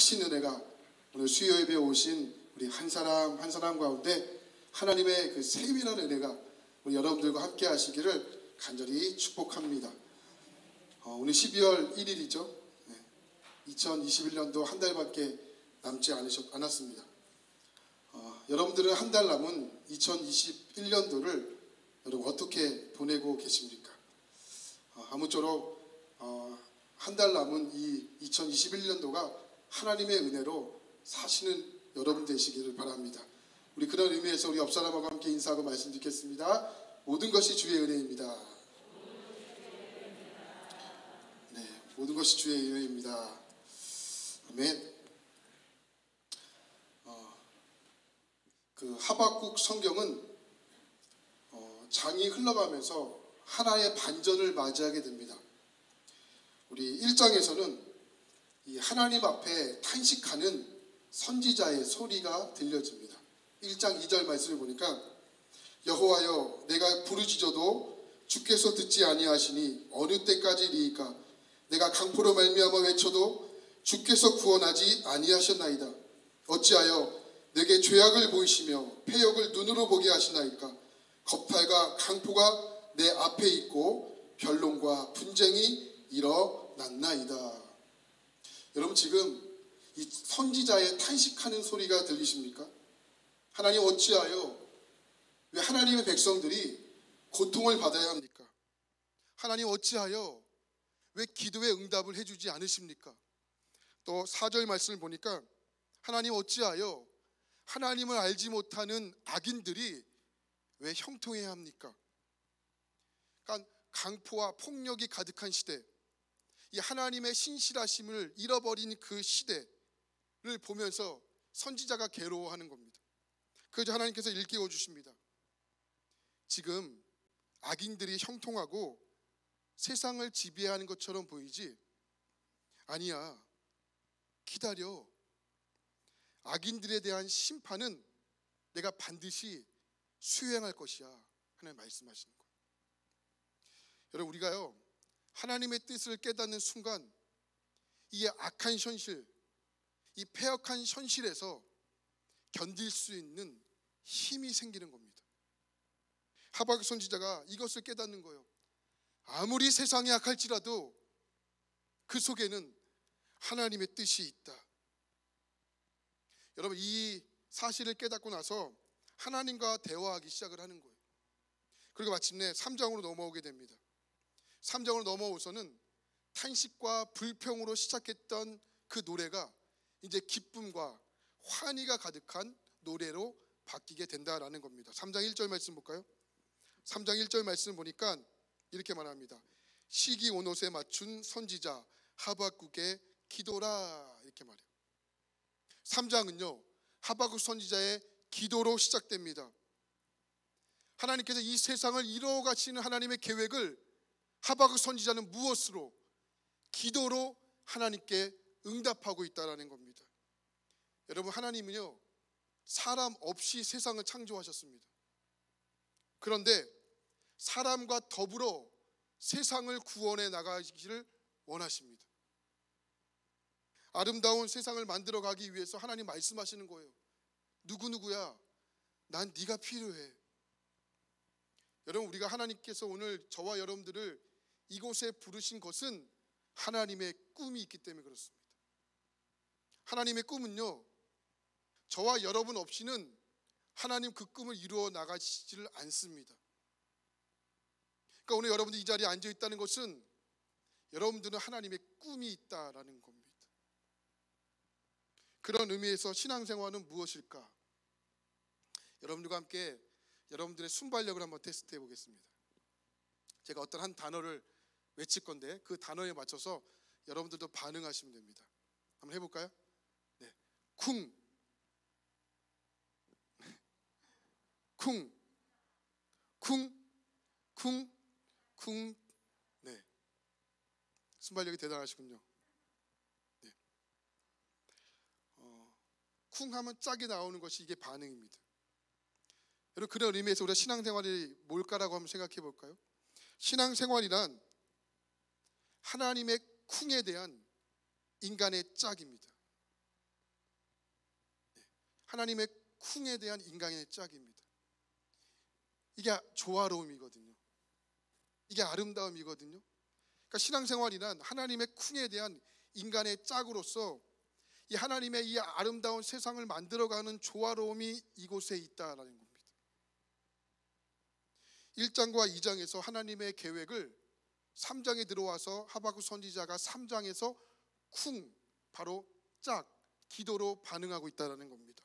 크신 은혜가 오늘 수요 예배에 오신 우리 한 사람 한 사람 가운데 하나님의 그 세밀한 은혜가 우리 여러분들과 함께 하시기를 간절히 축복합니다. 오늘 12월 1일이죠. 2021년도 한 달밖에 남지 않았습니다. 여러분들은 한 달 남은 2021년도를 여러분 어떻게 보내고 계십니까? 아무쪼록 한 달 남은 이 2021년도가 하나님의 은혜로 사시는 여러분 되시기를 바랍니다. 우리 그런 의미에서 우리 옆 사람하고 함께 인사하고 말씀 듣겠습니다. 모든 것이 주의 은혜입니다. 네, 모든 것이 주의 은혜입니다. 아멘. 그 하박국 성경은 장이 흘러가면서 하나의 반전을 맞이하게 됩니다. 우리 1장에서는 이 하나님 앞에 탄식하는 선지자의 소리가 들려집니다. 1장 2절 말씀을 보니까 여호와여 내가 부르짖어도 주께서 듣지 아니하시니 어느 때까지리이까 내가 강포로 말미암아 외쳐도 주께서 구원하지 아니하셨나이다. 어찌하여 내게 죄악을 보이시며 패역을 눈으로 보게 하시나이까. 겁탈과 강포가 내 앞에 있고 변론과 분쟁이 일어났나이다. 여러분 지금 이 선지자의 탄식하는 소리가 들리십니까? 하나님 어찌하여 왜 하나님의 백성들이 고통을 받아야 합니까? 하나님 어찌하여 왜 기도의 응답을 해주지 않으십니까? 또 4절 말씀을 보니까 하나님 어찌하여 하나님을 알지 못하는 악인들이 왜 형통해야 합니까? 그러니까 강포와 폭력이 가득한 시대, 이 하나님의 신실하심을 잃어버린 그 시대를 보면서 선지자가 괴로워하는 겁니다. 그래서 하나님께서 일깨워 주십니다. 지금 악인들이 형통하고 세상을 지배하는 것처럼 보이지? 아니야. 기다려. 악인들에 대한 심판은 내가 반드시 수행할 것이야. 하나님 말씀하시는 거예요. 여러분 우리가요 하나님의 뜻을 깨닫는 순간 이 악한 현실, 이 패역한 현실에서 견딜 수 있는 힘이 생기는 겁니다. 하박국 선지자가 이것을 깨닫는 거예요. 아무리 세상이 악할지라도 그 속에는 하나님의 뜻이 있다. 여러분 이 사실을 깨닫고 나서 하나님과 대화하기 시작을 하는 거예요. 그리고 마침내 3장으로 넘어오게 됩니다. 3장으로 넘어오서는 탄식과 불평으로 시작했던 그 노래가 이제 기쁨과 환희가 가득한 노래로 바뀌게 된다라는 겁니다. 3장 1절 말씀 볼까요? 3장 1절 말씀 보니까 이렇게 말합니다. 시기 온옷에 맞춘 선지자 하박국의 기도라 이렇게 말해요. 3장은요 하박국 선지자의 기도로 시작됩니다. 하나님께서 이 세상을 이루어가시는 하나님의 계획을 하박국 선지자는 무엇으로? 기도로 하나님께 응답하고 있다는 겁니다. 여러분 하나님은요 사람 없이 세상을 창조하셨습니다. 그런데 사람과 더불어 세상을 구원해 나가시기를 원하십니다. 아름다운 세상을 만들어 가기 위해서 하나님 말씀하시는 거예요. 누구누구야 난 네가 필요해. 여러분 우리가 하나님께서 오늘 저와 여러분들을 이곳에 부르신 것은 하나님의 꿈이 있기 때문에 그렇습니다. 하나님의 꿈은요 저와 여러분 없이는 하나님 그 꿈을 이루어 나가시지를 않습니다. 그러니까 오늘 여러분들이 이 자리에 앉아 있다는 것은 여러분들은 하나님의 꿈이 있다라는 겁니다. 그런 의미에서 신앙생활은 무엇일까? 여러분들과 함께 여러분들의 순발력을 한번 테스트해 보겠습니다. 제가 어떤 한 단어를 외칠 건데 그 단어에 맞춰서 여러분들도 반응하시면 됩니다. 한번 해볼까요? 네, 쿵, 쿵, 쿵, 쿵, 쿵. 네, 순발력이 대단하시군요. 네. 쿵 하면 짝이 나오는 것이 이게 반응입니다. 여러분 그런 의미에서 우리가 신앙생활이 뭘까라고 한번 생각해 볼까요? 신앙생활이란 하나님의 쿵에 대한 인간의 짝입니다. 하나님의 쿵에 대한 인간의 짝입니다. 이게 조화로움이거든요. 이게 아름다움이거든요. 그러니까 신앙생활이란 하나님의 쿵에 대한 인간의 짝으로서 이 하나님의 이 아름다운 세상을 만들어가는 조화로움이 이곳에 있다라는 겁니다. 1장과 2장에서 하나님의 계획을 3장에 들어와서 하박국 선지자가 3장에서 쿵, 바로 짝, 기도로 반응하고 있다는 겁니다.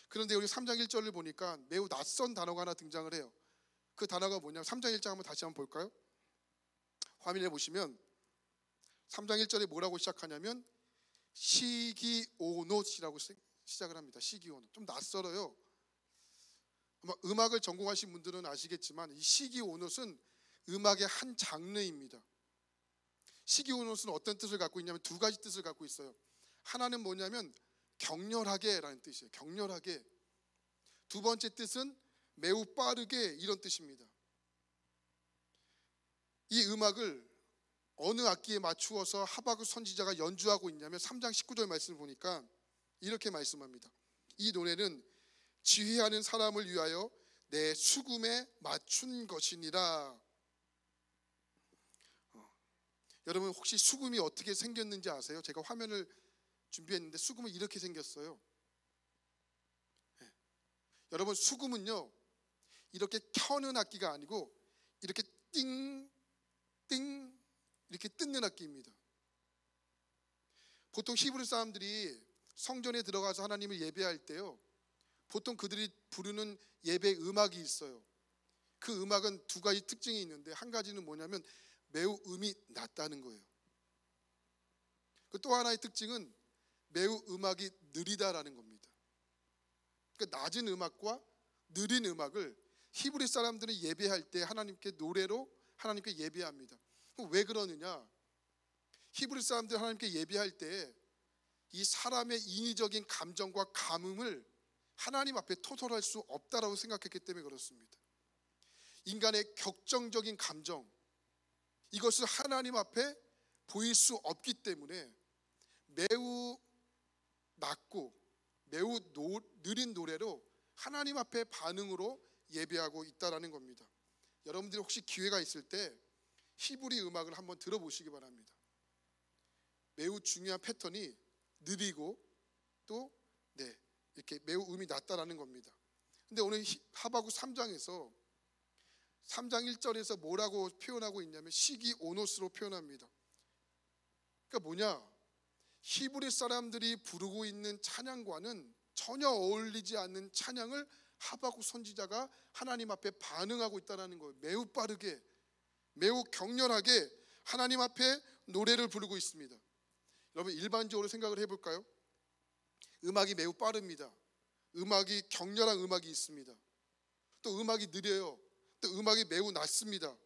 그런데 우리 3장 1절을 보니까 매우 낯선 단어가 하나 등장을 해요. 그 단어가 뭐냐면 3장 1장 한번 다시 한번 볼까요? 화면에 보시면 3장 1절에 뭐라고 시작하냐면 시기오노시라고 시작을 합니다. 시기오노. 좀 낯설어요. 아마 음악을 전공하신 분들은 아시겠지만 이 시기오노는 음악의 한 장르입니다. 시기오노는 어떤 뜻을 갖고 있냐면 두 가지 뜻을 갖고 있어요. 하나는 뭐냐면 격렬하게 라는 뜻이에요. 격렬하게. 두 번째 뜻은 매우 빠르게, 이런 뜻입니다. 이 음악을 어느 악기에 맞추어서 하박국 선지자가 연주하고 있냐면 3장 19절 말씀을 보니까 이렇게 말씀합니다. 이 노래는 지휘하는 사람을 위하여 내 수금에 맞춘 것이니라. 여러분 혹시 수금이 어떻게 생겼는지 아세요? 제가 화면을 준비했는데 수금은 이렇게 생겼어요. 여러분 수금은요 이렇게 켜는 악기가 아니고 이렇게 띵 띵 이렇게 뜯는 악기입니다. 보통 히브리 사람들이 성전에 들어가서 하나님을 예배할 때요 보통 그들이 부르는 예배 음악이 있어요. 그 음악은 두 가지 특징이 있는데 한 가지는 뭐냐면 매우 음이 낮다는 거예요. 또 하나의 특징은 매우 음악이 느리다라는 겁니다. 그러니까 낮은 음악과 느린 음악을 히브리 사람들은 예배할 때 하나님께 노래로 하나님께 예배합니다. 왜 그러느냐? 히브리 사람들 하나님께 예배할 때 이 사람의 인위적인 감정과 감흥을 하나님 앞에 토설할 수 없다라고 생각했기 때문에 그렇습니다. 인간의 격정적인 감정, 이것을 하나님 앞에 보일 수 없기 때문에 매우 낮고 매우 느린 노래로 하나님 앞에 반응으로 예배하고 있다라는 겁니다. 여러분들이 혹시 기회가 있을 때 히브리 음악을 한번 들어보시기 바랍니다. 매우 중요한 패턴이 느리고 또 이렇게 매우 음이 낮다라는 겁니다. 근데 오늘 하박국 3장에서 3장 1절에서 뭐라고 표현하고 있냐면 시기오노스로 표현합니다. 그러니까 뭐냐? 히브리 사람들이 부르고 있는 찬양과는 전혀 어울리지 않는 찬양을 하박국 선지자가 하나님 앞에 반응하고 있다는 거예요. 매우 빠르게, 매우 격렬하게 하나님 앞에 노래를 부르고 있습니다. 여러분 일반적으로 생각을 해볼까요? 음악이 매우 빠릅니다. 음악이 격렬한 음악이 있습니다. 또 음악이 느려요. 또 음악이 매우 낮습니다.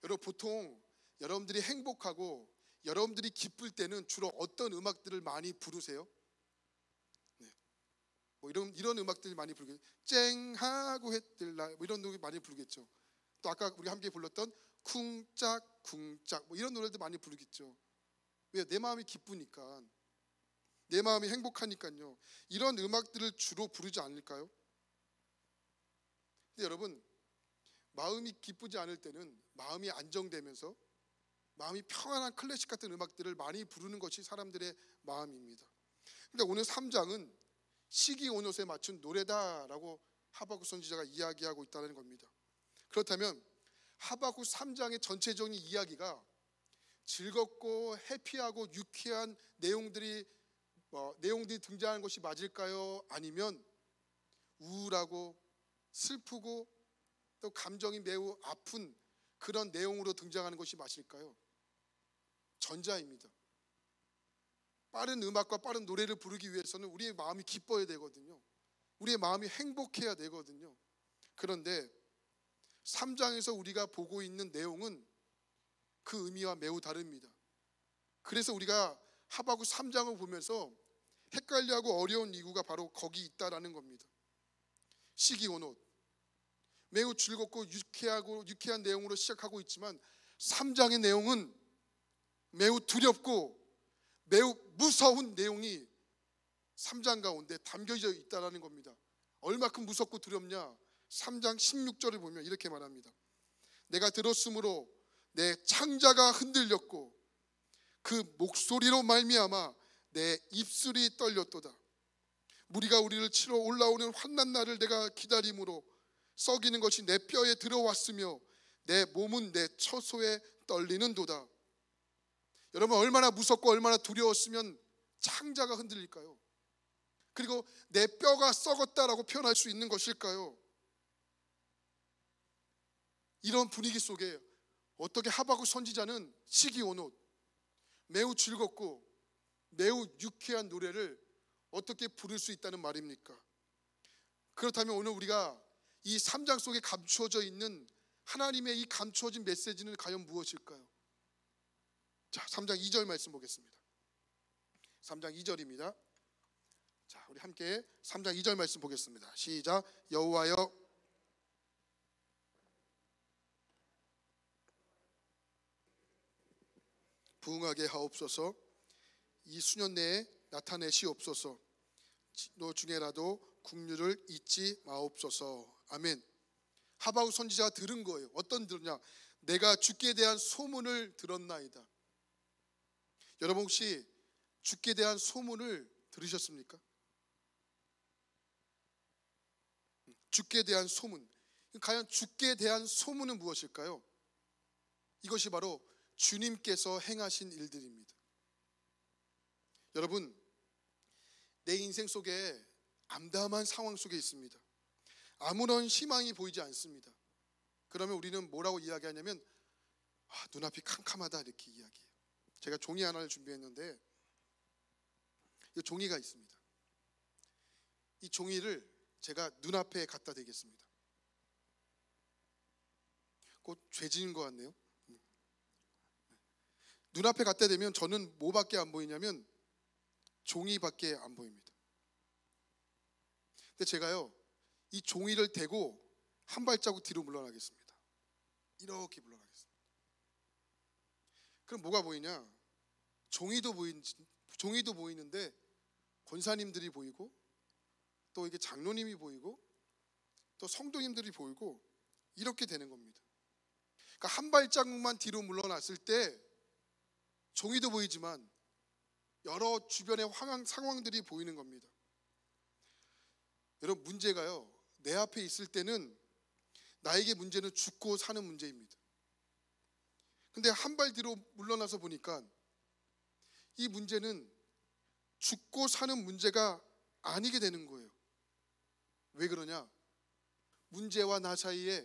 여러분 보통 여러분들이 행복하고 여러분들이 기쁠 때는 주로 어떤 음악들을 많이 부르세요? 뭐 이런 음악들 많이 부르겠죠. 쨍하고 해뜰날 뭐 이런 노래 많이 부르겠죠. 또 아까 우리 함께 불렀던 쿵짝 쿵짝 뭐 이런 노래도 많이 부르겠죠. 왜? 내 마음이 기쁘니까, 내 마음이 행복하니까요. 이런 음악들을 주로 부르지 않을까요? 근데 여러분 마음이 기쁘지 않을 때는 마음이 안정되면서 마음이 평안한 클래식 같은 음악들을 많이 부르는 것이 사람들의 마음입니다. 근데 오늘 3장은 시기오노스에 맞춘 노래다라고 하박국 선지자가 이야기하고 있다는 겁니다. 그렇다면 하박국 3장의 전체적인 이야기가 즐겁고 해피하고 유쾌한 내용들이 등장하는 것이 맞을까요? 아니면 우울하고 슬프고 또 감정이 매우 아픈 그런 내용으로 등장하는 것이 맞을까요? 전자입니다. 빠른 음악과 빠른 노래를 부르기 위해서는 우리의 마음이 기뻐야 되거든요. 우리의 마음이 행복해야 되거든요. 그런데 3장에서 우리가 보고 있는 내용은 그 의미와 매우 다릅니다. 그래서 우리가 하박국 3장을 보면서 헷갈려하고 어려운 이유가 바로 거기 있다라는 겁니다. 시기오노, 매우 즐겁고 유쾌한 내용으로 시작하고 있지만 3장의 내용은 매우 두렵고 매우 무서운 내용이 3장 가운데 담겨져 있다라는 겁니다. 얼마큼 무섭고 두렵냐? 3장 16절을 보면 이렇게 말합니다. 내가 들었으므로 내 창자가 흔들렸고 그 목소리로 말미암아 내 입술이 떨렸도다. 무리가 우리를 치러 올라오는 환난 날을 내가 기다림으로 썩이는 것이 내 뼈에 들어왔으며 내 몸은 내 처소에 떨리는도다. 여러분, 얼마나 무섭고 얼마나 두려웠으면 창자가 흔들릴까요? 그리고 내 뼈가 썩었다라고 표현할 수 있는 것일까요? 이런 분위기 속에 어떻게 하박국 선지자는 시기온옷, 매우 즐겁고 매우 유쾌한 노래를 어떻게 부를 수 있다는 말입니까? 그렇다면 오늘 우리가 이 3장 속에 감추어져 있는 하나님의 이 감추어진 메시지는 과연 무엇일까요? 자, 3장 2절 말씀 보겠습니다. 3장 2절입니다. 자, 우리 함께 3장 2절 말씀 보겠습니다. 시작. 여호와여, 부응하게 하옵소서. 이 수년 내에 나타내시옵소서. 너 중에라도 국류를 잊지 마옵소서. 아멘. 하박국 선지자가 들은 거예요. 어떤 들었냐? 내가 주께 대한 소문을 들었나이다. 여러분, 혹시 주께 대한 소문을 들으셨습니까? 주께 대한 소문. 과연 주께 대한 소문은 무엇일까요? 이것이 바로 주님께서 행하신 일들입니다. 여러분, 내 인생 속에 암담한 상황 속에 있습니다. 아무런 희망이 보이지 않습니다. 그러면 우리는 뭐라고 이야기하냐면 눈앞이 캄캄하다, 이렇게 이야기해요. 제가 종이 하나를 준비했는데 이 종이가 있습니다. 이 종이를 제가 눈앞에 갖다 대겠습니다. 곧 죄지은 것 같네요. 눈앞에 갖다 대면 저는 뭐밖에 안 보이냐면 종이밖에 안 보입니다. 근데 제가요, 이 종이를 대고 한 발자국 뒤로 물러나겠습니다. 이렇게 물러나겠습니다. 그럼 뭐가 보이냐? 종이도 보이는데 권사님들이 보이고, 또 이게 장로님이 보이고, 또 성도님들이 보이고, 이렇게 되는 겁니다. 그러니까 한 발자국만 뒤로 물러났을 때 종이도 보이지만 여러 주변의 상황들이 보이는 겁니다. 여러분, 문제가요, 내 앞에 있을 때는 나에게 문제는 죽고 사는 문제입니다. 근데 한 발 뒤로 물러나서 보니까 이 문제는 죽고 사는 문제가 아니게 되는 거예요. 왜 그러냐? 문제와 나 사이에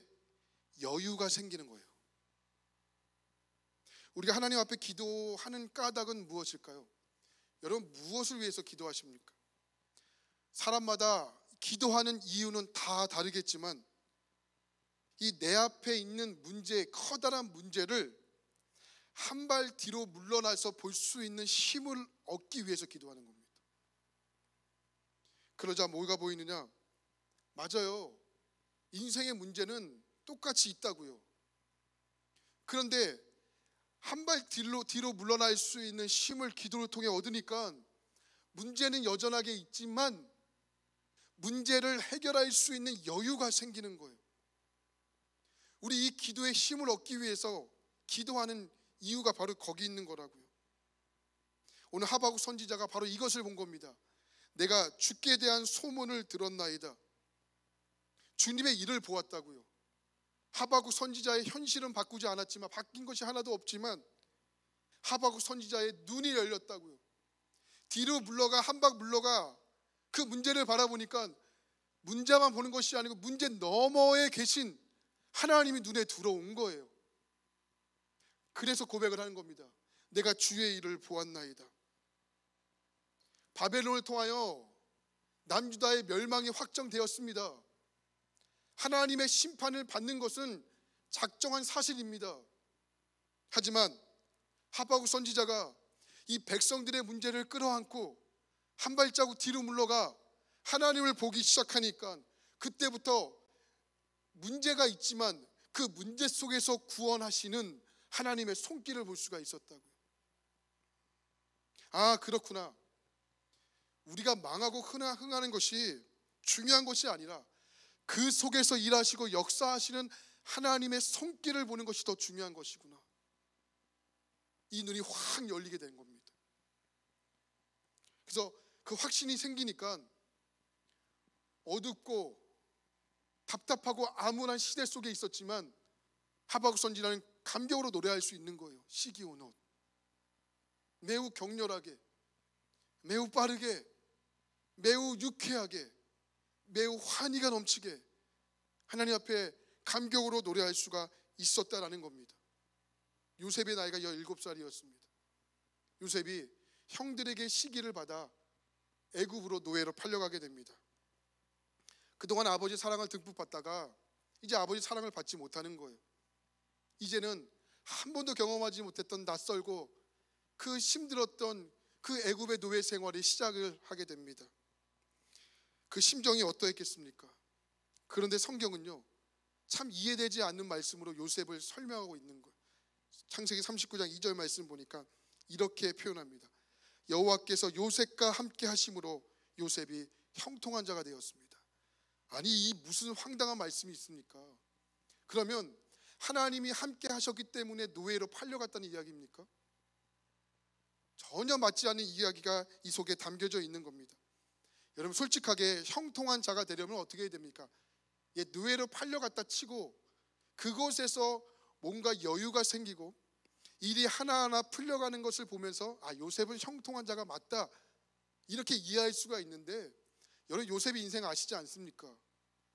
여유가 생기는 거예요. 우리가 하나님 앞에 기도하는 까닭은 무엇일까요? 여러분, 무엇을 위해서 기도하십니까? 사람마다 기도하는 이유는 다 다르겠지만 이 내 앞에 있는 문제, 커다란 문제를 한 발 뒤로 물러나서 볼 수 있는 힘을 얻기 위해서 기도하는 겁니다. 그러자 뭐가 보이느냐? 맞아요. 인생의 문제는 똑같이 있다고요. 그런데 한 발 뒤로 물러날 수 있는 힘을 기도를 통해 얻으니까 문제는 여전하게 있지만 문제를 해결할 수 있는 여유가 생기는 거예요. 우리 이 기도의 힘을 얻기 위해서 기도하는 이유가 바로 거기 있는 거라고요. 오늘 하박국 선지자가 바로 이것을 본 겁니다. 내가 주께 대한 소문을 들었나이다. 주님의 일을 보았다고요. 하박국 선지자의 현실은 바꾸지 않았지만, 바뀐 것이 하나도 없지만 하박국 선지자의 눈이 열렸다고요. 뒤로 물러가, 한 박 물러가 그 문제를 바라보니까 문제만 보는 것이 아니고 문제 너머에 계신 하나님이 눈에 들어온 거예요. 그래서 고백을 하는 겁니다. 내가 주의 일을 보았나이다. 바벨론을 통하여 남유다의 멸망이 확정되었습니다. 하나님의 심판을 받는 것은 작정한 사실입니다. 하지만 하박국 선지자가 이 백성들의 문제를 끌어안고 한 발자국 뒤로 물러가 하나님을 보기 시작하니까 그때부터 문제가 있지만 그 문제 속에서 구원하시는 하나님의 손길을 볼 수가 있었다고요. 아, 그렇구나. 우리가 망하고 흥하는 것이 중요한 것이 아니라 그 속에서 일하시고 역사하시는 하나님의 손길을 보는 것이 더 중요한 것이구나. 이 눈이 확 열리게 된 겁니다. 그래서 그 확신이 생기니까 어둡고 답답하고 암울한 시대 속에 있었지만 하박국 선지자는 감격으로 노래할 수 있는 거예요. 시기 온 옷. 매우 격렬하게, 매우 빠르게, 매우 유쾌하게, 매우 환희가 넘치게 하나님 앞에 감격으로 노래할 수가 있었다라는 겁니다. 요셉의 나이가 17살이었습니다. 요셉이 형들에게 시기를 받아 애굽으로 노예로 팔려가게 됩니다. 그동안 아버지 사랑을 듬뿍 받다가 이제 아버지 사랑을 받지 못하는 거예요. 이제는 한 번도 경험하지 못했던 낯설고 그 힘들었던 그 애굽의 노예 생활이 시작을 하게 됩니다. 그 심정이 어떠했겠습니까? 그런데 성경은요, 참 이해되지 않는 말씀으로 요셉을 설명하고 있는 거예요. 창세기 39장 2절 말씀 보니까 이렇게 표현합니다. 여호와께서 요셉과 함께 하심으로 요셉이 형통한 자가 되었습니다. 아니, 이 무슨 황당한 말씀이 있습니까? 그러면 하나님이 함께 하셨기 때문에 노예로 팔려갔다는 이야기입니까? 전혀 맞지 않는 이야기가 이 속에 담겨져 있는 겁니다. 여러분, 솔직하게 형통한 자가 되려면 어떻게 해야 됩니까? 노예로 팔려갔다 치고 그곳에서 뭔가 여유가 생기고 일이 하나하나 풀려가는 것을 보면서 요셉은 형통한 자가 맞다, 이렇게 이해할 수가 있는데, 여러분, 요셉의 인생 아시지 않습니까?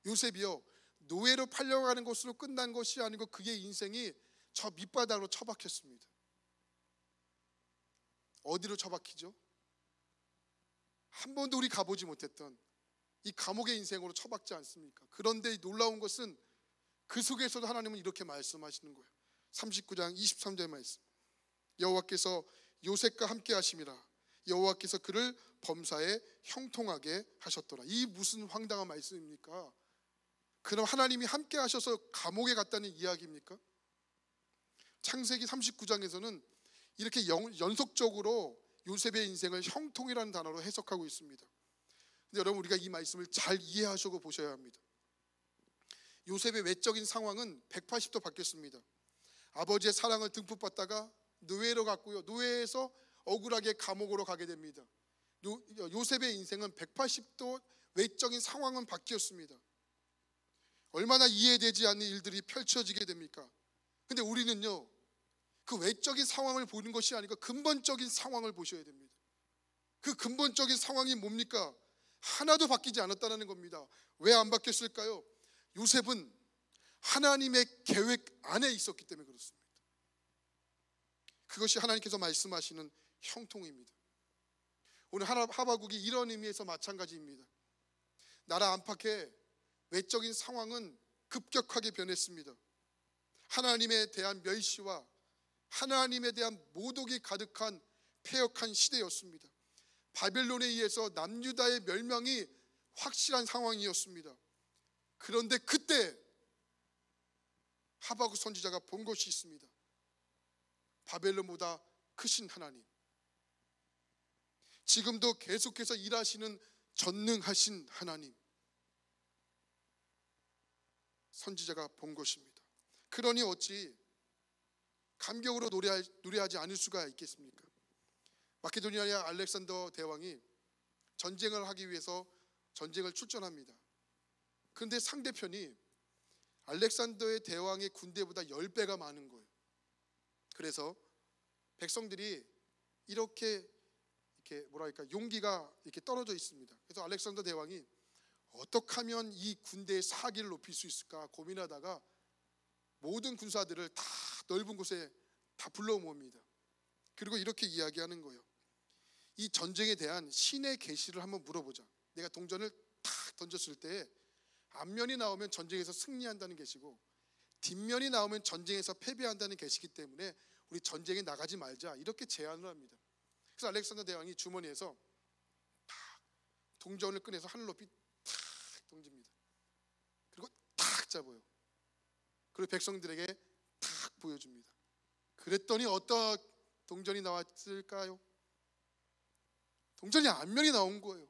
요셉이요, 노예로 팔려가는 것으로 끝난 것이 아니고 그의 인생이 저 밑바닥으로 처박혔습니다. 어디로 처박히죠? 한 번도 우리 가보지 못했던 이 감옥의 인생으로 처박지 않습니까? 그런데 놀라운 것은 그 속에서도 하나님은 이렇게 말씀하시는 거예요. 39장 23절 말씀. 여호와께서 요셉과 함께 하심이라. 여호와께서 그를 범사에 형통하게 하셨더라. 이 무슨 황당한 말씀입니까? 그럼 하나님이 함께 하셔서 감옥에 갔다는 이야기입니까? 창세기 39장에서는 이렇게 연속적으로 요셉의 인생을 형통이라는 단어로 해석하고 있습니다. 근데 여러분, 우리가 이 말씀을 잘 이해하시고 보셔야 합니다. 요셉의 외적인 상황은 180도 바뀌었습니다. 아버지의 사랑을 듬뿍 받다가 노예로 갔고요, 노예에서 억울하게 감옥으로 가게 됩니다. 요셉의 인생은 180도 외적인 상황은 바뀌었습니다. 얼마나 이해되지 않는 일들이 펼쳐지게 됩니까? 근데 우리는요, 그 외적인 상황을 보는 것이 아니고 근본적인 상황을 보셔야 됩니다. 그 근본적인 상황이 뭡니까? 하나도 바뀌지 않았다는 겁니다. 왜 안 바뀌었을까요? 요셉은 하나님의 계획 안에 있었기 때문에 그렇습니다. 그것이 하나님께서 말씀하시는 형통입니다. 오늘 하박국이 이런 의미에서 마찬가지입니다. 나라 안팎의 외적인 상황은 급격하게 변했습니다. 하나님에 대한 멸시와 하나님에 대한 모독이 가득한 패역한 시대였습니다. 바벨론에 의해서 남유다의 멸망이 확실한 상황이었습니다. 그런데 그때 하박국 선지자가 본 것이 있습니다. 바벨론보다 크신 하나님, 지금도 계속해서 일하시는 전능하신 하나님, 선지자가 본 것입니다. 그러니 어찌 감격으로 노래하지 않을 수가 있겠습니까? 마케도니아의 알렉산더 대왕이 전쟁을 하기 위해서 전쟁을 출전합니다. 그런데 상대편이 알렉산더의 대왕의 군대보다 10배가 많은 거예요. 그래서 백성들이 이렇게 용기가 이렇게 떨어져 있습니다. 그래서 알렉산더 대왕이 어떻게 하면 이 군대의 사기를 높일 수 있을까 고민하다가 모든 군사들을 다 넓은 곳에 다 불러 모읍니다. 그리고 이렇게 이야기하는 거예요. 이 전쟁에 대한 신의 계시를 한번 물어보자. 내가 동전을 탁 던졌을 때 앞면이 나오면 전쟁에서 승리한다는 계시고 뒷면이 나오면 전쟁에서 패배한다는 계시기 때문에 우리 전쟁에 나가지 말자, 이렇게 제안을 합니다. 그래서 알렉산더 대왕이 주머니에서 탁 동전을 꺼내서 하늘 높이 탁 던집니다. 그리고 탁 잡아요. 그리고 백성들에게 탁 보여줍니다. 그랬더니 어떤 동전이 나왔을까요? 동전이 앞면이 나온 거예요.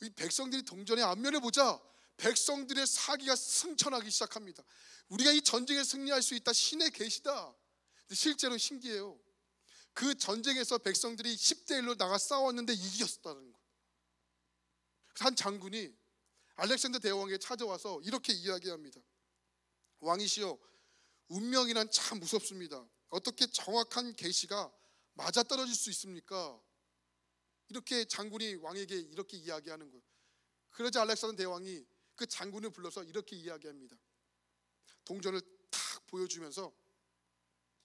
이 백성들이 동전의 앞면을 보자 백성들의 사기가 승천하기 시작합니다. 우리가 이 전쟁에 승리할 수 있다, 신의 계시다. 근데 실제로 신기해요. 그 전쟁에서 백성들이 10대 1로 나가 싸웠는데 이겼다는 거예요. 한 장군이 알렉산더 대왕에게 찾아와서 이렇게 이야기합니다. 왕이시여, 운명이란 참 무섭습니다. 어떻게 정확한 계시가 맞아떨어질 수 있습니까? 이렇게 장군이 왕에게 이렇게 이야기하는 거예요. 그러자 알렉산더 대왕이 그 장군을 불러서 이렇게 이야기합니다. 동전을 탁 보여주면서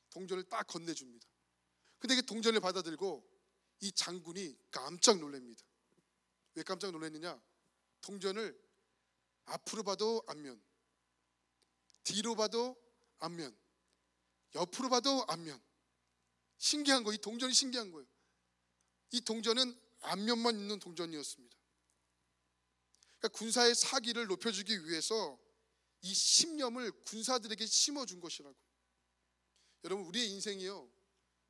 동전을 딱 건네줍니다. 근데 그 동전을 받아들고 이 장군이 깜짝 놀랍니다. 왜 깜짝 놀랐느냐? 동전을 앞으로 봐도 앞면, 뒤로 봐도 앞면, 옆으로 봐도 앞면. 신기한 거예요. 이 동전이 신기한 거예요. 이 동전은 앞면만 있는 동전이었습니다. 그러니까 군사의 사기를 높여주기 위해서 이 신념을 군사들에게 심어준 것이라고. 여러분, 우리의 인생이요,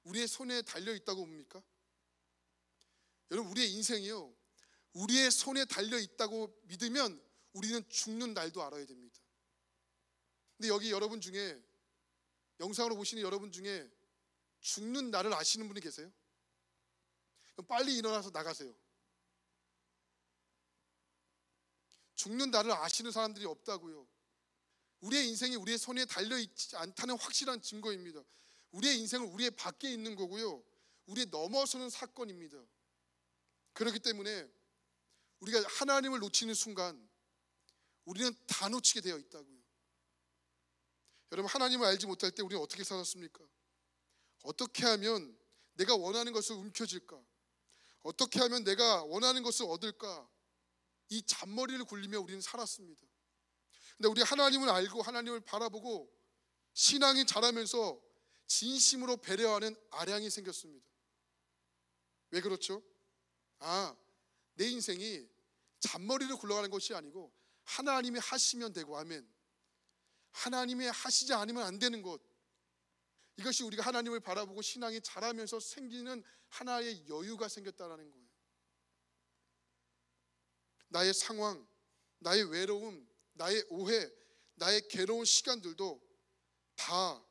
우리의 손에 달려있다고 봅니까? 여러분, 우리의 인생이요, 우리의 손에 달려있다고 믿으면 우리는 죽는 날도 알아야 됩니다. 근데 여기 여러분 중에, 영상으로 보시는 여러분 중에 죽는 날을 아시는 분이 계세요? 그럼 빨리 일어나서 나가세요. 죽는 날을 아시는 사람들이 없다고요. 우리의 인생이 우리의 손에 달려있지 않다는 확실한 증거입니다. 우리의 인생은 우리의 밖에 있는 거고요, 우리의 넘어서는 사건입니다. 그렇기 때문에 우리가 하나님을 놓치는 순간 우리는 다 놓치게 되어 있다고요. 여러분, 하나님을 알지 못할 때 우리는 어떻게 살았습니까? 어떻게 하면 내가 원하는 것을 움켜쥘까? 어떻게 하면 내가 원하는 것을 얻을까? 이 잔머리를 굴리며 우리는 살았습니다. 근데 우리 하나님을 알고 하나님을 바라보고 신앙이 자라면서 진심으로 배려하는 아량이 생겼습니다. 왜 그렇죠? 내 인생이 잔머리를 굴러가는 것이 아니고 하나님이 하시면 되고, 아멘. 하나님이 하시지 않으면 안 되는 것, 이것이 우리가 하나님을 바라보고 신앙이 자라면서 생기는 하나의 여유가 생겼다는 거예요. 나의 상황, 나의 외로움, 나의 오해, 나의 괴로운 시간들도 다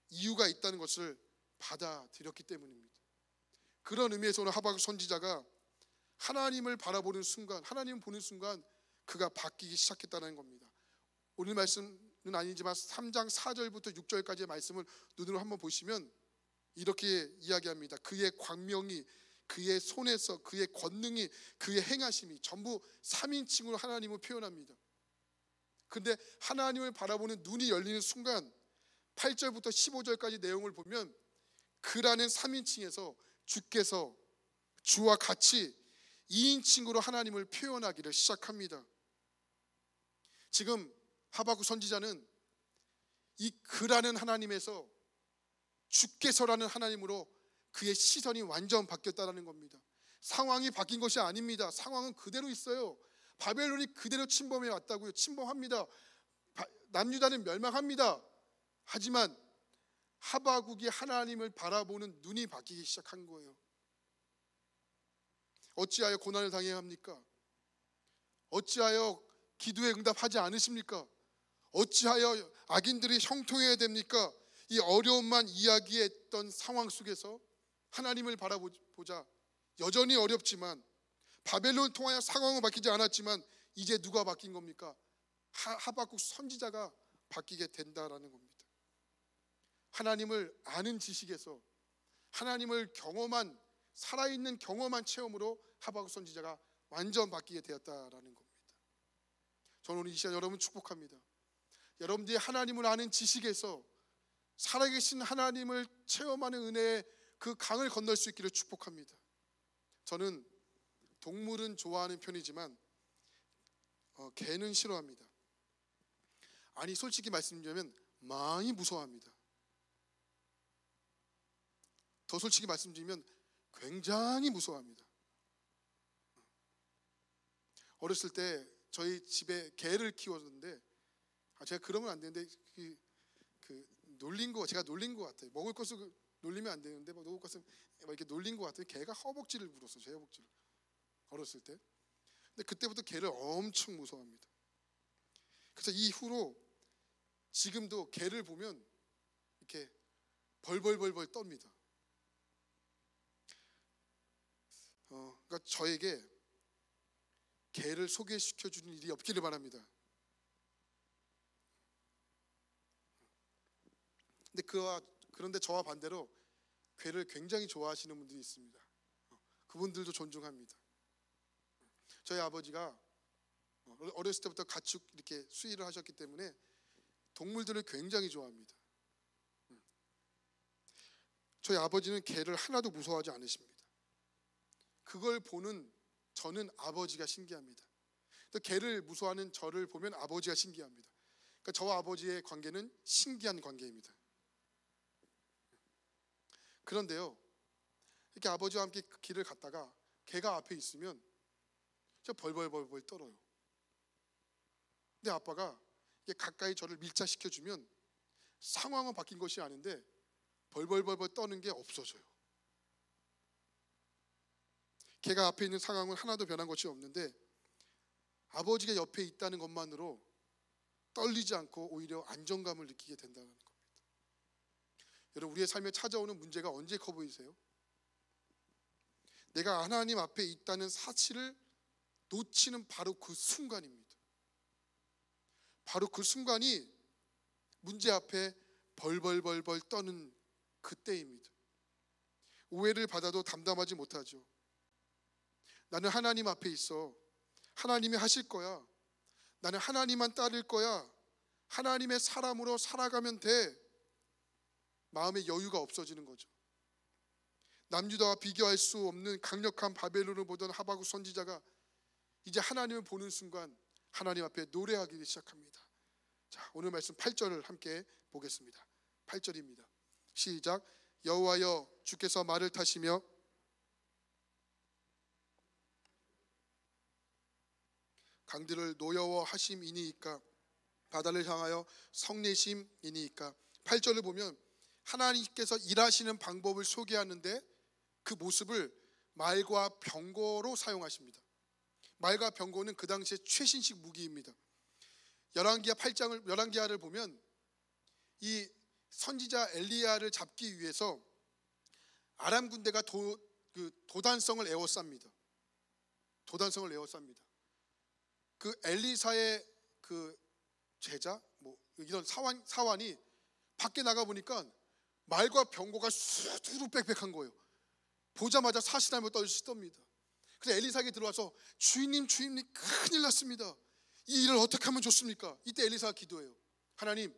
이유가 있다는 것을 받아들였기 때문입니다. 그런 의미에서 오늘 하박국 선지자가 하나님을 바라보는 순간, 하나님을 보는 순간 그가 바뀌기 시작했다는 겁니다. 오늘 말씀은 아니지만 3장 4절부터 6절까지의 말씀을 눈으로 한번 보시면 이렇게 이야기합니다. 그의 광명이, 그의 손에서, 그의 권능이, 그의 행하심이 전부 3인칭으로 하나님을 표현합니다. 근데 하나님을 바라보는 눈이 열리는 순간 8절부터 15절까지 내용을 보면 그라는 3인칭에서 주께서 주와 같이 2인칭으로 하나님을 표현하기를 시작합니다. 지금 하박국 선지자는 이 그라는 하나님에서 주께서라는 하나님으로 그의 시선이 완전 바뀌었다는 겁니다. 상황이 바뀐 것이 아닙니다. 상황은 그대로 있어요. 바벨론이 그대로 침범해 왔다고요. 침범합니다. 남유다는 멸망합니다. 하지만 하박국이 하나님을 바라보는 눈이 바뀌기 시작한 거예요. 어찌하여 고난을 당해야 합니까? 어찌하여 기도에 응답하지 않으십니까? 어찌하여 악인들이 형통해야 됩니까? 이 어려움만 이야기했던 상황 속에서 하나님을 바라보자 여전히 어렵지만, 바벨론을 통하여 상황은 바뀌지 않았지만 이제 누가 바뀐 겁니까? 하박국 선지자가 바뀌게 된다라는 겁니다. 하나님을 아는 지식에서 하나님을 경험한, 살아있는 경험한 체험으로 하박국 선지자가 완전 바뀌게 되었다라는 겁니다. 저는 오늘 이 시간 여러분 축복합니다. 여러분들이 하나님을 아는 지식에서 살아계신 하나님을 체험하는 은혜의 그 강을 건널 수 있기를 축복합니다. 저는 동물은 좋아하는 편이지만 개는 싫어합니다. 아니, 솔직히 말씀드리면 많이 무서워합니다. 더 솔직히 말씀드리면 굉장히 무서워합니다. 어렸을 때 저희 집에 개를 키웠는데 제가 그러면 안 되는데 놀린 거, 제가 놀린 것 같아요. 먹을 것을 놀리면 안 되는데 먹을 것을 이렇게 놀린 것 같아요. 개가 허벅지를 물었어요. 제 허벅지를. 어렸을 때. 근데 그때부터 개를 엄청 무서워합니다. 그래서 이후로 지금도 개를 보면 이렇게 벌벌벌벌 떱니다. 그러니까 저에게 개를 소개시켜주는 일이 없기를 바랍니다. 그런데 저와 반대로 개를 굉장히 좋아하시는 분들이 있습니다. 그분들도 존중합니다. 저희 아버지가 어렸을 때부터 가축 이렇게 수의를 하셨기 때문에 동물들을 굉장히 좋아합니다. 저희 아버지는 개를 하나도 무서워하지 않으십니다. 그걸 보는 저는 아버지가 신기합니다. 또 개를 무서워하는 저를 보면 아버지가 신기합니다. 그러니까 저와 아버지의 관계는 신기한 관계입니다. 그런데요, 이렇게 아버지와 함께 길을 갔다가 개가 앞에 있으면 저 벌벌벌벌 떨어요. 근데 아빠가 이게 가까이 저를 밀착시켜주면 상황은 바뀐 것이 아닌데 벌벌벌벌 떠는 게 없어져요. 개가 앞에 있는 상황은 하나도 변한 것이 없는데 아버지가 옆에 있다는 것만으로 떨리지 않고 오히려 안정감을 느끼게 된다는 겁니다. 여러분, 우리의 삶에 찾아오는 문제가 언제 커 보이세요? 내가 하나님 앞에 있다는 사실을 놓치는 바로 그 순간입니다. 바로 그 순간이 문제 앞에 벌벌벌벌 떠는 그때입니다. 오해를 받아도 담담하지 못하죠. 나는 하나님 앞에 있어. 하나님이 하실 거야. 나는 하나님만 따를 거야. 하나님의 사람으로 살아가면 돼. 마음의 여유가 없어지는 거죠. 남유다와 비교할 수 없는 강력한 바벨론을 보던 하박국 선지자가 이제 하나님을 보는 순간 하나님 앞에 노래하기 시작합니다. 자, 오늘 말씀 8절을 함께 보겠습니다. 8절입니다. 시작. 여호와여, 주께서 말을 타시며 강들을 노여워하심이니이까 바다를 향하여 성내심이니이까. 8절을 보면 하나님께서 일하시는 방법을 소개하는데 그 모습을 말과 병거로 사용하십니다. 말과 병거는 그 당시에 최신식 무기입니다. 열왕기하를 보면 이 선지자 엘리야를 잡기 위해서 아람 군대가 도단성을 에워쌉니다. 도단성을 에워쌉니다. 그 엘리사의 그 제자 이런 사환이 밖에 나가 보니까 말과 병거가 수두룩 빽빽한 거예요. 보자마자 사신하며 떨시덥니다. 그래서 엘리사에게 들어와서 주인님 큰일 났습니다. 이 일을 어떻게 하면 좋습니까? 이때 엘리사가 기도해요. 하나님,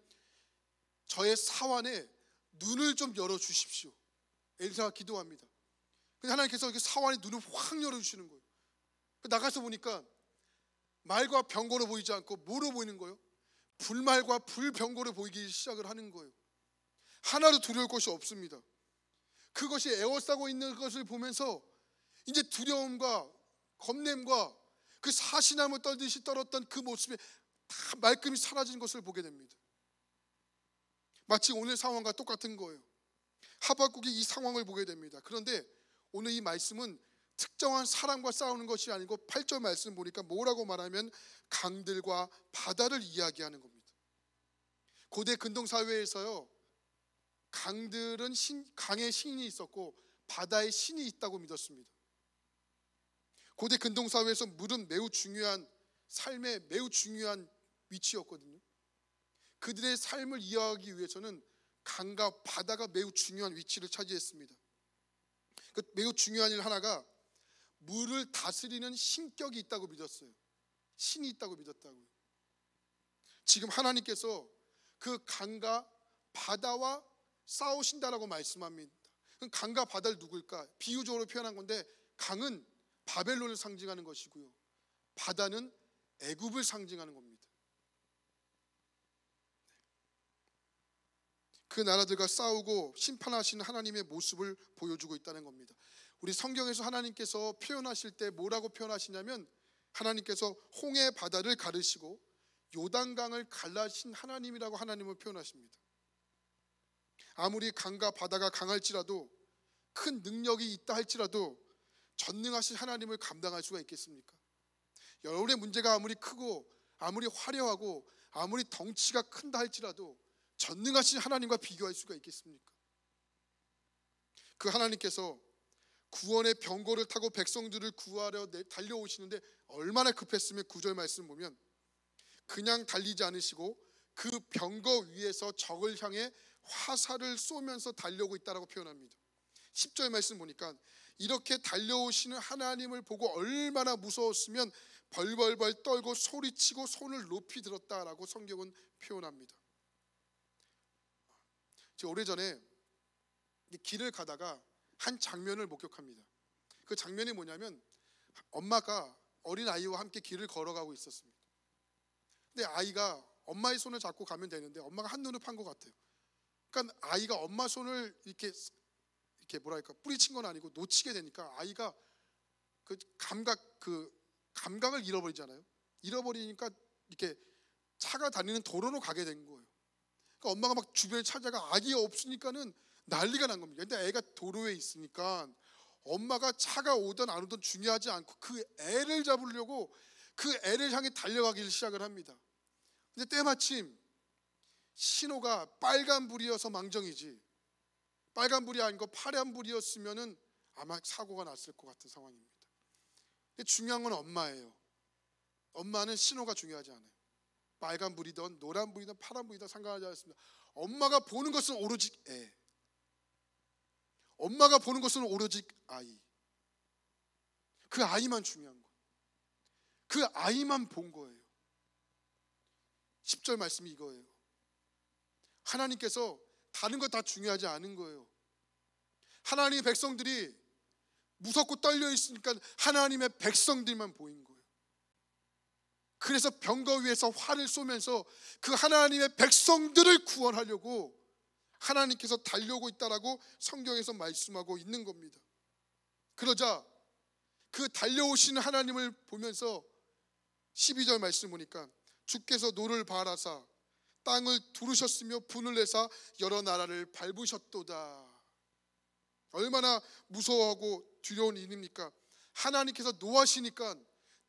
저의 사환에 눈을 좀 열어주십시오. 엘리사가 기도합니다. 근데 하나님께서 이렇게 사환의 눈을 확 열어주시는 거예요. 나가서 보니까 말과 병거로 보이지 않고 뭐로 보이는 거예요? 불말과 불병거로 보이기 시작을 하는 거예요. 하나도 두려울 것이 없습니다. 그것이 에워싸고 있는 것을 보면서 이제 두려움과 겁냄과 그 사시나무 떨듯이 떨었던 그 모습이 다 말끔히 사라진 것을 보게 됩니다. 마치 오늘 상황과 똑같은 거예요. 하박국이 이 상황을 보게 됩니다. 그런데 오늘 이 말씀은 특정한 사람과 싸우는 것이 아니고 8절 말씀 보니까 뭐라고 말하면 강들과 바다를 이야기하는 겁니다. 고대 근동사회에서요, 강들은 강의 신이 있었고 바다에 신이 있다고 믿었습니다. 고대 근동사회에서 물은 매우 중요한 삶의 매우 중요한 위치였거든요. 그들의 삶을 이해하기 위해서는 강과 바다가 매우 중요한 위치를 차지했습니다. 그 매우 중요한 일 하나가 물을 다스리는 신격이 있다고 믿었어요. 신이 있다고 믿었다고요. 지금 하나님께서 그 강과 바다와 싸우신다라고 말씀합니다. 그럼 강과 바다를 누굴까? 비유적으로 표현한 건데 강은 바벨론을 상징하는 것이고요, 바다는 애굽을 상징하는 겁니다. 그 나라들과 싸우고 심판하시는 하나님의 모습을 보여주고 있다는 겁니다. 우리 성경에서 하나님께서 표현하실 때 뭐라고 표현하시냐면 하나님께서 홍해 바다를 가르시고 요단강을 갈라신 하나님이라고 하나님을 표현하십니다. 아무리 강과 바다가 강할지라도 큰 능력이 있다 할지라도 전능하신 하나님을 감당할 수가 있겠습니까? 여러분의 문제가 아무리 크고 아무리 화려하고 아무리 덩치가 큰다 할지라도 전능하신 하나님과 비교할 수가 있겠습니까? 그 하나님께서 구원의 병거를 타고 백성들을 구하려 달려오시는데 얼마나 급했으면 9절 말씀 보면 그냥 달리지 않으시고 그 병거 위에서 적을 향해 화살을 쏘면서 달려오고 있다라고 표현합니다. 10절 말씀 보니까 이렇게 달려오시는 하나님을 보고 얼마나 무서웠으면 벌벌벌 떨고 소리치고 손을 높이 들었다라고 성경은 표현합니다. 제가 오래전에 길을 가다가 한 장면을 목격합니다. 그 장면이 뭐냐면 엄마가 어린 아이와 함께 길을 걸어가고 있었습니다. 근데 아이가 엄마의 손을 잡고 가면 되는데 엄마가 한눈을 판 것 같아요. 그러니까 아이가 엄마 손을 이렇게 뭐랄까 뿌리친 건 아니고 놓치게 되니까 아이가 그 감각을 잃어버리잖아요. 잃어버리니까 이렇게 차가 다니는 도로로 가게 된 거예요. 그러니까 엄마가 막 주변에 찾아가 아기가 없으니까는 난리가 난 겁니다. 근데 애가 도로에 있으니까 엄마가 차가 오든 안 오든 중요하지 않고 그 애를 잡으려고 그 애를 향해 달려가기를 시작을 합니다. 근데 때마침 신호가 빨간불이어서 망정이지 빨간불이 아니고 파란불이었으면은 아마 사고가 났을 것 같은 상황입니다. 근데 중요한 건 엄마예요. 엄마는 신호가 중요하지 않아요. 빨간불이든 노란불이든 파란불이든 상관하지 않습니다. 엄마가 보는 것은 오로지 애. 엄마가 보는 것은 오로지 아이. 그 아이만 중요한 거예요. 그 아이만 본 거예요. 10절 말씀이 이거예요. 하나님께서 다른 거 다 중요하지 않은 거예요. 하나님의 백성들이 무섭고 떨려 있으니까 하나님의 백성들만 보인 거예요. 그래서 병거 위에서 활을 쏘면서 그 하나님의 백성들을 구원하려고 하나님께서 달려오고 있다라고 성경에서 말씀하고 있는 겁니다. 그러자 그 달려오시는 하나님을 보면서 12절 말씀 보니까 주께서 노를 바라사 땅을 두르셨으며 분을 내사 여러 나라를 밟으셨도다. 얼마나 무서워하고 두려운 일입니까? 하나님께서 노하시니까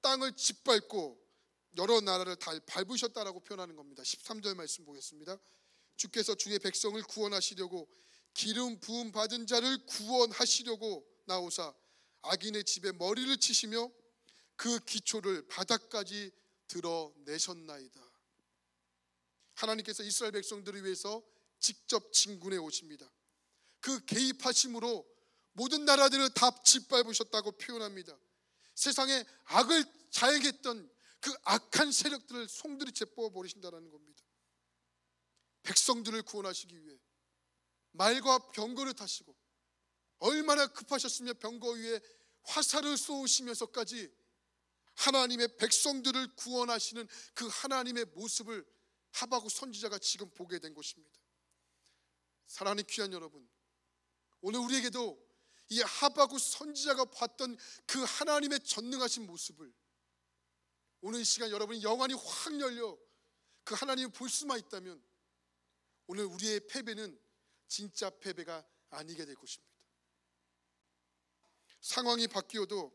땅을 짓밟고 여러 나라를 다 밟으셨다라고 표현하는 겁니다. 13절 말씀 보겠습니다. 주께서 주의 백성을 구원하시려고 기름 부음 받은 자를 구원하시려고 나오사 악인의 집에 머리를 치시며 그 기초를 바닥까지 드러내셨나이다. 하나님께서 이스라엘 백성들을 위해서 직접 진군해 오십니다. 그 개입하심으로 모든 나라들을 다 짓밟으셨다고 표현합니다. 세상에 악을 자행했던 그 악한 세력들을 송두리째 뽑아버리신다는 겁니다. 백성들을 구원하시기 위해 말과 병거를 타시고 얼마나 급하셨으며 병거 위에 화살을 쏘시면서까지 하나님의 백성들을 구원하시는 그 하나님의 모습을 하박국 선지자가 지금 보게 된 것입니다. 사랑하는 귀한 여러분, 오늘 우리에게도 이 하박국 선지자가 봤던 그 하나님의 전능하신 모습을 오늘 이 시간 여러분이 영안이 확 열려 그 하나님을 볼 수만 있다면 오늘 우리의 패배는 진짜 패배가 아니게 될 것입니다. 상황이 바뀌어도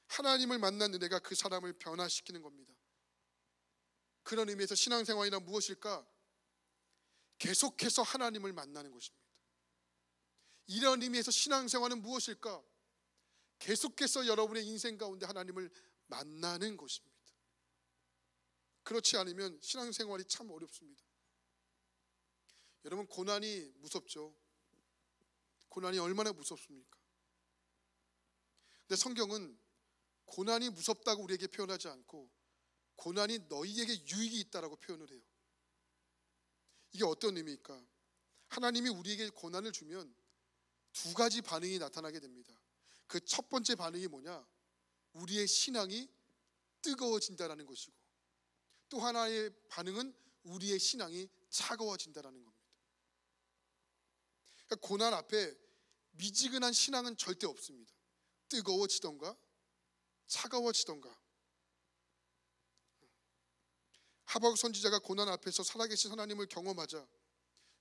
하나님을 만난 은혜가 그 사람을 변화시키는 겁니다. 그런 의미에서 신앙생활이란 무엇일까? 계속해서 하나님을 만나는 것입니다. 이런 의미에서 신앙생활은 무엇일까? 계속해서 여러분의 인생 가운데 하나님을 만나는 것입니다. 그렇지 않으면 신앙생활이 참 어렵습니다. 여러분, 고난이 무섭죠. 고난이 얼마나 무섭습니까? 근데 성경은 고난이 무섭다고 우리에게 표현하지 않고 고난이 너희에게 유익이 있다라고 표현을 해요. 이게 어떤 의미일까? 하나님이 우리에게 고난을 주면 두 가지 반응이 나타나게 됩니다. 그 첫 번째 반응이 뭐냐? 우리의 신앙이 뜨거워진다라는 것이고, 또 하나의 반응은 우리의 신앙이 차가워진다라는 겁니다. 그러니까 고난 앞에 미지근한 신앙은 절대 없습니다. 뜨거워지던가 차가워지던가. 하박국 선지자가 고난 앞에서 살아계신 하나님을 경험하자,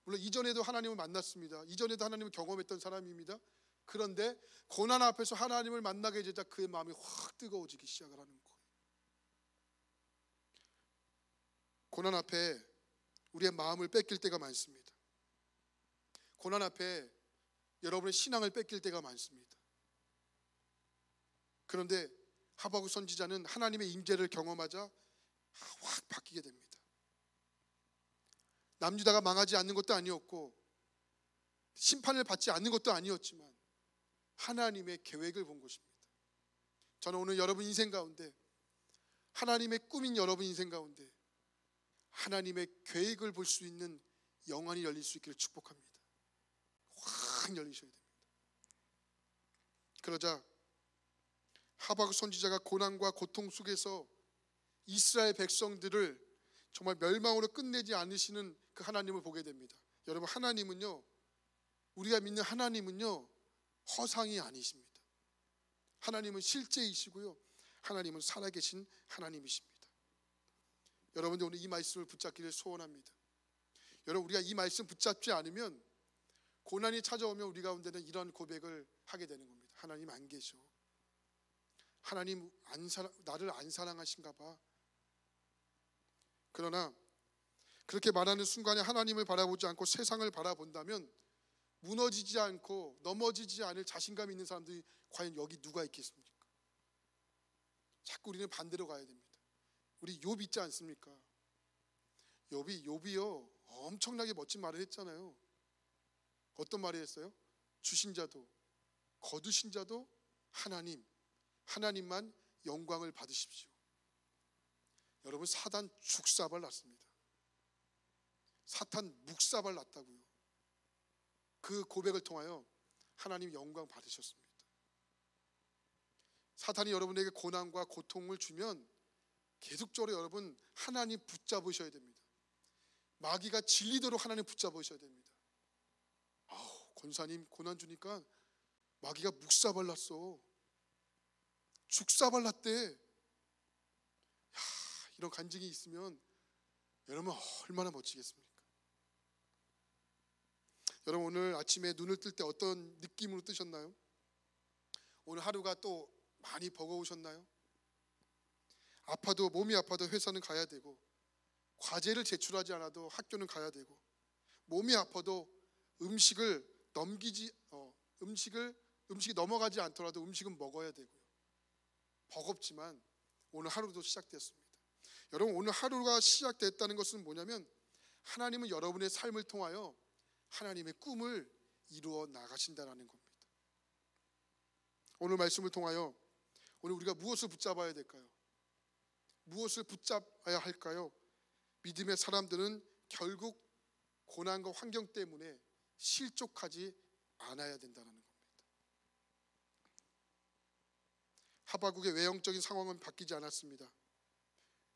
물론 이전에도 하나님을 만났습니다. 이전에도 하나님을 경험했던 사람입니다. 그런데 고난 앞에서 하나님을 만나게 되자 그의 마음이 확 뜨거워지기 시작을 하는 거예요. 고난 앞에 우리의 마음을 뺏길 때가 많습니다. 고난 앞에 여러분의 신앙을 뺏길 때가 많습니다. 그런데 하박국 선지자는 하나님의 임재를 경험하자 확 바뀌게 됩니다. 남유다가 망하지 않는 것도 아니었고 심판을 받지 않는 것도 아니었지만 하나님의 계획을 본 것입니다. 저는 오늘 여러분 인생 가운데, 하나님의 꿈인 여러분 인생 가운데 하나님의 계획을 볼 수 있는 영안이 열릴 수 있기를 축복합니다. 확 열리셔야 됩니다. 그러자 하박국 선지자가 고난과 고통 속에서 이스라엘 백성들을 정말 멸망으로 끝내지 않으시는 그 하나님을 보게 됩니다. 여러분, 하나님은요, 우리가 믿는 하나님은요 허상이 아니십니다. 하나님은 실제이시고요, 하나님은 살아계신 하나님이십니다. 여러분들 오늘 이 말씀을 붙잡기를 소원합니다. 여러분, 우리가 이 말씀 붙잡지 않으면 고난이 찾아오면 우리 가운데는 이런 고백을 하게 되는 겁니다. 하나님 안 계셔. 하나님 나를 안 사랑하신가 봐. 그러나 그렇게 말하는 순간에 하나님을 바라보지 않고 세상을 바라본다면 무너지지 않고 넘어지지 않을 자신감 있는 사람들이 과연 여기 누가 있겠습니까? 자꾸 우리는 반대로 가야 됩니다. 우리 욥 있지 않습니까? 욥이요 엄청나게 멋진 말을 했잖아요. 어떤 말을 했어요? 주신 자도 거두신 자도 하나님만 영광을 받으십시오. 여러분, 사단 죽사발 났습니다. 사탄 묵사발 났다고요. 그 고백을 통하여 하나님 영광 받으셨습니다. 사탄이 여러분에게 고난과 고통을 주면 계속적으로 여러분 하나님 붙잡으셔야 됩니다. 마귀가 질리도록 하나님 붙잡으셔야 됩니다. 권사님 고난 주니까 마귀가 묵사발 났어, 죽사발 났대. 이런 간증이 있으면 여러분 얼마나 멋지겠습니까? 여러분, 오늘 아침에 눈을 뜰 때 어떤 느낌으로 뜨셨나요? 오늘 하루가 또 많이 버거우셨나요? 몸이 아파도 회사는 가야 되고, 과제를 제출하지 않아도 학교는 가야 되고, 몸이 아파도 음식이 넘어가지 않더라도 음식은 먹어야 되고요. 버겁지만 오늘 하루도 시작됐습니다. 여러분, 오늘 하루가 시작됐다는 것은 뭐냐면 하나님은 여러분의 삶을 통하여 하나님의 꿈을 이루어 나가신다는 겁니다. 오늘 말씀을 통하여 오늘 우리가 무엇을 붙잡아야 될까요? 무엇을 붙잡아야 할까요? 믿음의 사람들은 결국 고난과 환경 때문에 실족하지 않아야 된다는 겁니다. 하박국의 외형적인 상황은 바뀌지 않았습니다.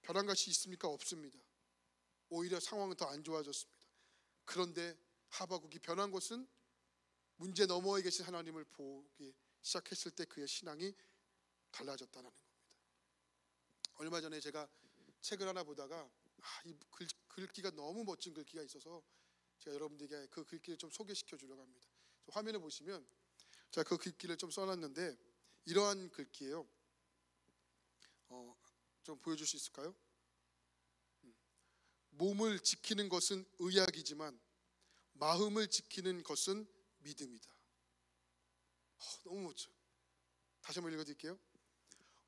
변한 것이 있습니까? 없습니다. 오히려 상황은 더 안 좋아졌습니다. 그런데 하박국이 변한 것은 문제 너머에 계신 하나님을 보기 시작했을 때 그의 신앙이 달라졌다는 겁니다. 얼마 전에 제가 책을 하나 보다가 이 글귀가 너무 멋진 글귀가 있어서 제가 여러분들에게 그 글귀를 좀 소개시켜 주려고 합니다. 화면에 보시면 제가 그 글귀를 좀 써놨는데 이러한 글귀예요. 좀 보여줄 수 있을까요? 몸을 지키는 것은 의약이지만 마음을 지키는 것은 믿음이다. 너무 멋져. 다시 한번 읽어드릴게요.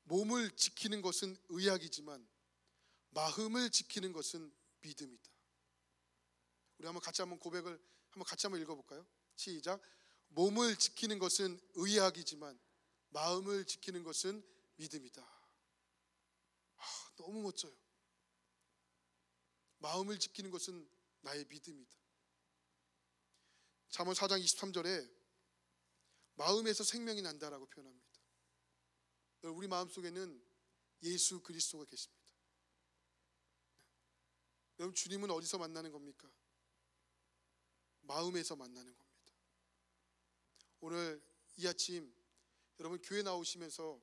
몸을 지키는 것은 의약이지만 마음을 지키는 것은 믿음이다. 우리 한번 고백을 같이 한번 읽어볼까요? 시작. 몸을 지키는 것은 의약이지만 마음을 지키는 것은 믿음이다. 너무 멋져요. 마음을 지키는 것은 나의 믿음이다. 잠언 4장 23절에 마음에서 생명이 난다라고 표현합니다. 우리 마음속에는 예수 그리스도가 계십니다. 여러분, 주님은 어디서 만나는 겁니까? 마음에서 만나는 겁니다. 오늘 이 아침 여러분 교회 나오시면서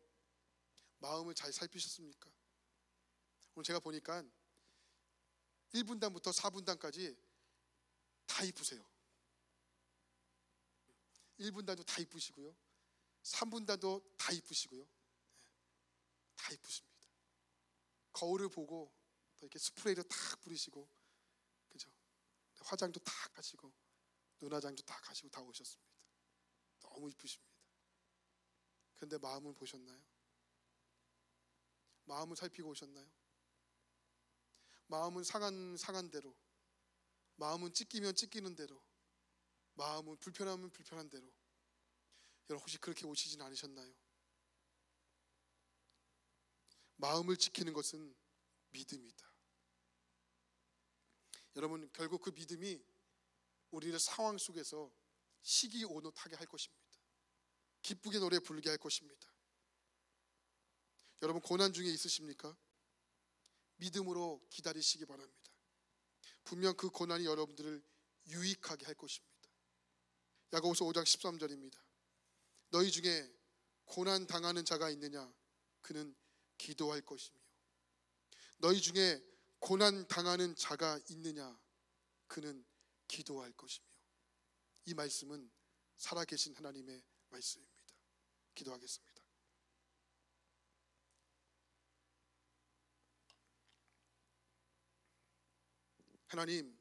마음을 잘 살피셨습니까? 오늘 제가 보니까 1분단부터 4분단까지 다 이쁘세요. 1분단도 다 이쁘시고요, 3분단도 다 이쁘시고요, 다 이쁘십니다. 거울을 보고 또 이렇게 스프레이를 탁 뿌리시고, 그죠? 화장도 탁 하시고 눈화장도 탁 하시고 다 오셨습니다. 너무 이쁘십니다. 그런데 마음은 보셨나요? 마음은 살피고 오셨나요? 마음은 상한 대로, 마음은 찢기면 찢기는 대로, 마음은 불편하면 불편한 대로. 여러분 혹시 그렇게 오시진 않으셨나요? 마음을 지키는 것은 믿음이다. 여러분 결국 그 믿음이 우리를 상황 속에서 시기오롯하게 할 것입니다. 기쁘게 노래 부르게 할 것입니다. 여러분 고난 중에 있으십니까? 믿음으로 기다리시기 바랍니다. 분명 그 고난이 여러분들을 유익하게 할 것입니다. 야고보서 5장 13절입니다. 너희 중에 고난 당하는 자가 있느냐? 그는 기도할 것이며, 너희 중에 고난 당하는 자가 있느냐? 그는 기도할 것이며. 이 말씀은 살아계신 하나님의 말씀입니다. 기도하겠습니다. 하나님,